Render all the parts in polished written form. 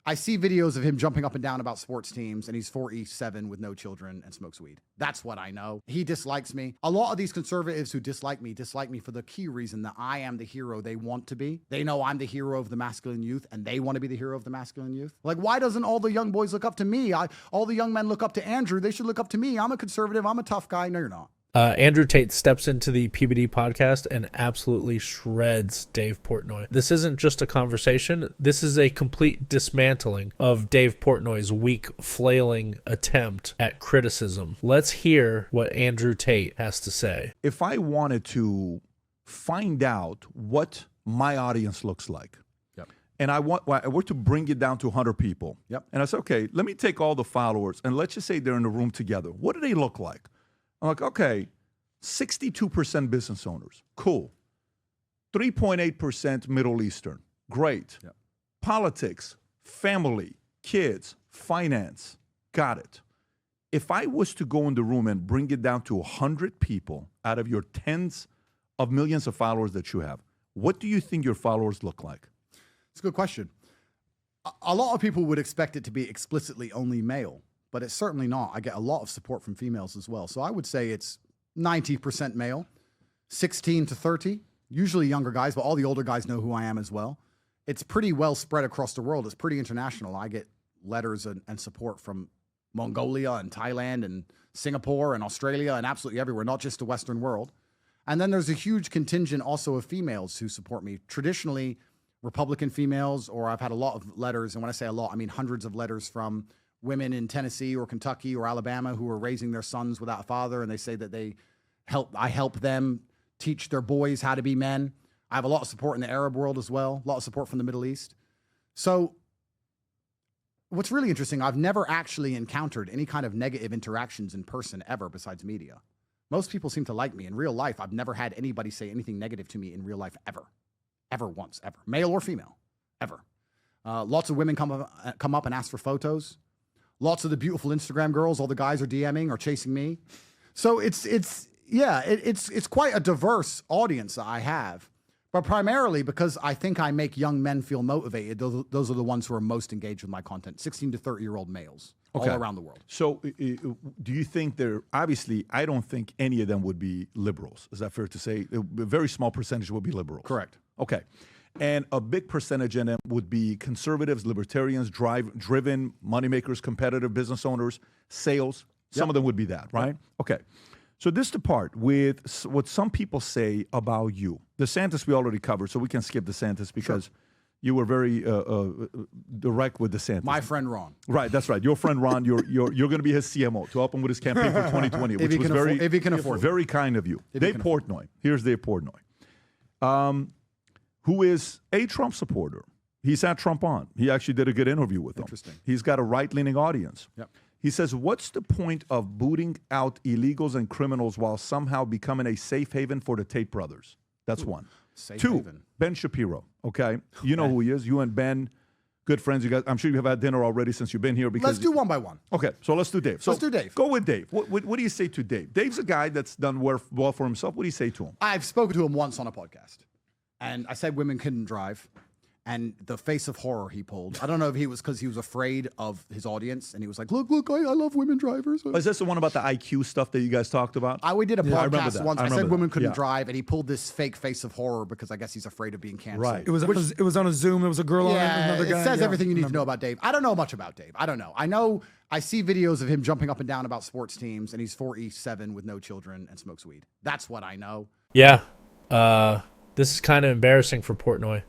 I see videos of him jumping up and down about sports teams, and he's 47 with no children and smokes weed. That's what I know. He dislikes me. A lot of these conservatives who dislike me for the key reason that I am the hero they want to be. They know I'm the hero of the masculine youth, and they want to be the hero of the masculine youth. Like, why doesn't all the young boys look up to me? All the young men look up to Andrew. They should look up to me. I'm a conservative. I'm a tough guy. No, you're not. Andrew Tate steps into the PBD podcast and absolutely shreds Dave Portnoy. This isn't just a conversation. This is a complete dismantling of Dave Portnoy's weak, flailing attempt at criticism. Let's hear what Andrew Tate has to say. If I wanted to find out what my audience looks like, and I were to bring it down to 100 people, and I said, okay, let me take all the followers, and let's just say they're in the room together. What do they look like? I'm like, okay, 62% business owners. Cool. 3.8% Middle Eastern. Great. Yep. Politics, family, kids, finance. Got it. If I was to go in the room and bring it down to 100 people out of your tens of millions of followers that you have, what do you think your followers look like? It's a good question. A lot of people would expect it to be explicitly only male, but it's certainly not. I get a lot of support from females as well. So I would say it's 90% male, 16 to 30, usually younger guys, but all the older guys know who I am as well. It's pretty well spread across the world. It's pretty international. I get letters and support from Mongolia and Thailand and Singapore and Australia and absolutely everywhere, not just the Western world. And then there's a huge contingent also of females who support me. Traditionally, Republican females, or I've had a lot of letters, and when I say a lot, I mean hundreds of letters from women in Tennessee or Kentucky or Alabama who are raising their sons without a father, and they say that I help them teach their boys how to be men. I have a lot of support in the Arab world as well, a lot of support from the Middle East. So what's really interesting, I've never actually encountered any kind of negative interactions in person ever besides media. Most people seem to like me. In real life, I've never had anybody say anything negative to me in real life ever. Ever once, ever. Male or female, ever. Lots of women come up and ask for photos. Lots of the beautiful Instagram girls, all the guys are DMing or chasing me. So it's quite a diverse audience that I have, but primarily because I think I make young men feel motivated. Those are the ones who are most engaged with my content, 16 to 30-year-old males all around the world. So do you think obviously, I don't think any of them would be liberals. Is that fair to say? A very small percentage would be liberals. Correct. Okay. And a big percentage in them would be conservatives, libertarians, driven, moneymakers, competitive business owners, sales. Some of them would be that, right? Yep. Okay. So this is the part with what some people say about you. DeSantis we already covered, so we can skip DeSantis because you were very direct with DeSantis. My friend Ron. Right, that's right. Your friend Ron, you're going to be his CMO to help him with his campaign for 2020, which was very kind of you. Dave Portnoy. Here's Dave Portnoy. Who is a Trump supporter. He's had Trump on. He actually did a good interview with him. Interesting. He's got a right-leaning audience. Yep. He says, what's the point of booting out illegals and criminals while somehow becoming a safe haven for the Tate brothers? That's one. Two, haven. Ben Shapiro, okay? You know who he is. You and Ben, good friends. You guys, I'm sure you have had dinner already since you've been here. Because let's do one by one. Okay, so let's do Dave. Let's do Dave. Go with Dave. What do you say to Dave? Dave's a guy that's done well for himself. What do you say to him? I've spoken to him once on a podcast. And I said women couldn't drive. And the face of horror he pulled. I don't know if he was because he was afraid of his audience. And he was like, look, I love women drivers. Is this the one about the IQ stuff that you guys talked about? We did a podcast once. I said women couldn't drive. And he pulled this fake face of horror because I guess he's afraid of being canceled. Right. It was on a Zoom. There was a girl on it, another guy. It says everything you need to know about Dave. I don't know much about Dave. I don't know. I see videos of him jumping up and down about sports teams. And he's 47 with no children and smokes weed. That's what I know. Yeah. This is kind of embarrassing for Portnoy.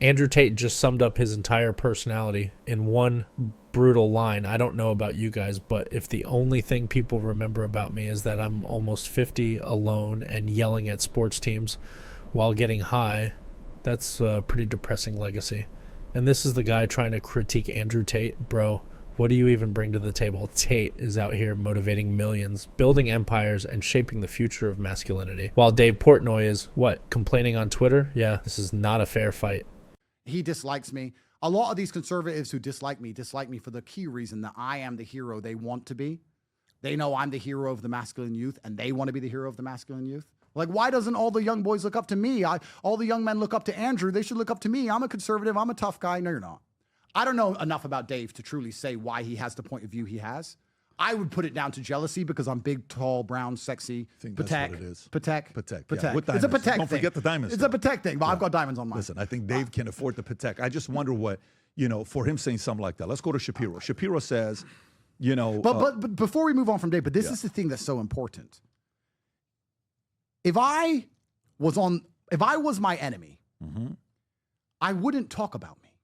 Andrew Tate just summed up his entire personality in one brutal line. I don't know about you guys, but if the only thing people remember about me is that I'm almost 50, alone, and yelling at sports teams while getting high, that's a pretty depressing legacy. And this is the guy trying to critique Andrew Tate. Bro, what do you even bring to the table? Tate is out here motivating millions, building empires, and shaping the future of masculinity. While Dave Portnoy is, complaining on Twitter? Yeah, this is not a fair fight. He dislikes me. A lot of these conservatives who dislike me for the key reason that I am the hero they want to be. They know I'm the hero of the masculine youth, and they want to be the hero of the masculine youth. Like, why doesn't all the young boys look up to me? All the young men look up to Andrew. They should look up to me. I'm a conservative. I'm a tough guy. No, you're not. I don't know enough about Dave to truly say why he has the point of view he has. I would put it down to jealousy because I'm big, tall, brown, sexy. I think that's what it is. Patek. Yeah, with It's a diamonds. Patek thing. Don't forget the diamonds. It's a Patek thing, but I've got diamonds on mine. Listen, I think Dave can afford the Patek. I just wonder what, for him saying something like that. Let's go to Shapiro. Shapiro says, But before we move on from Dave, but this is the thing that's so important. If I was my enemy, I wouldn't talk about me.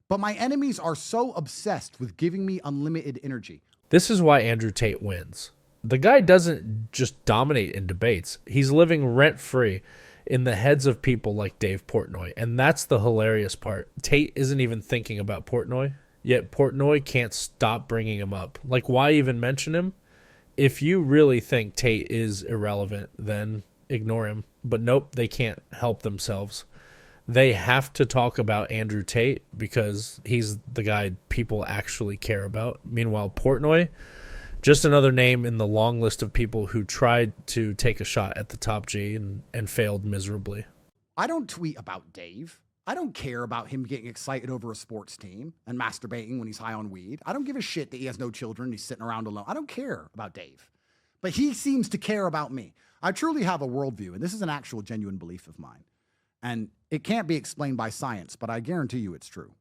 But my enemies are so obsessed with giving me unlimited energy. This is why Andrew Tate wins. The guy doesn't just dominate in debates. He's living rent-free in the heads of people like Dave Portnoy. And that's the hilarious part. Tate isn't even thinking about Portnoy, yet Portnoy can't stop bringing him up. Like, why even mention him? If you really think Tate is irrelevant, then ignore him. But nope, they can't help themselves. They have to talk about Andrew Tate because he's the guy people actually care about. Meanwhile, Portnoy, just another name in the long list of people who tried to take a shot at the top G and failed miserably. I don't tweet about Dave. I don't care about him getting excited over a sports team and masturbating when he's high on weed. I don't give a shit that he has no children. He's sitting around alone. I don't care about Dave. But he seems to care about me. I truly have a worldview, and this is an actual genuine belief of mine. And it can't be explained by science, but I guarantee you it's true.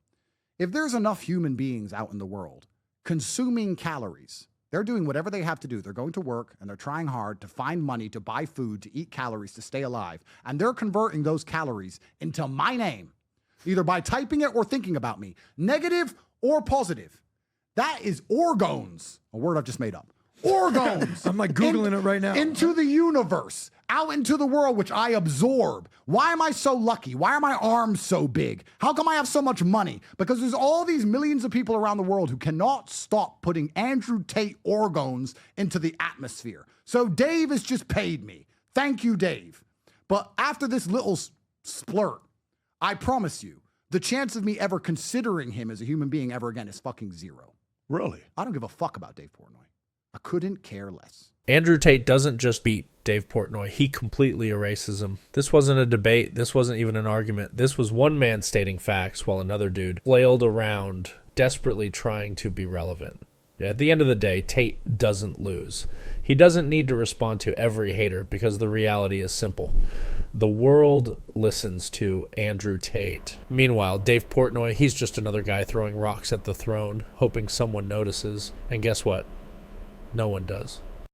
If there's enough human beings out in the world consuming calories, they're doing whatever they have to do. They're going to work and they're trying hard to find money to buy food, to eat calories, to stay alive. And they're converting those calories into my name, either by typing it or thinking about me, negative or positive. That is orgons, a word I've just made up. Orgons. I'm like Googling it right now. Into the universe, out into the world, which I absorb. Why am I so lucky? Why are my arms so big? How come I have so much money? Because there's all these millions of people around the world who cannot stop putting Andrew Tate orgons into the atmosphere. So Dave has just paid me. Thank you, Dave. But after this little splurt, I promise you, the chance of me ever considering him as a human being ever again is fucking zero. Really? I don't give a fuck about Dave Portnoy. I couldn't care less. Andrew Tate doesn't just beat Dave Portnoy. He completely erases him. This wasn't a debate. This wasn't even an argument. This was one man stating facts while another dude flailed around, desperately trying to be relevant. At the end of the day, Tate doesn't lose. He doesn't need to respond to every hater because the reality is simple. The world listens to Andrew Tate. Meanwhile, Dave Portnoy, he's just another guy throwing rocks at the throne, hoping someone notices. And guess what? No one does.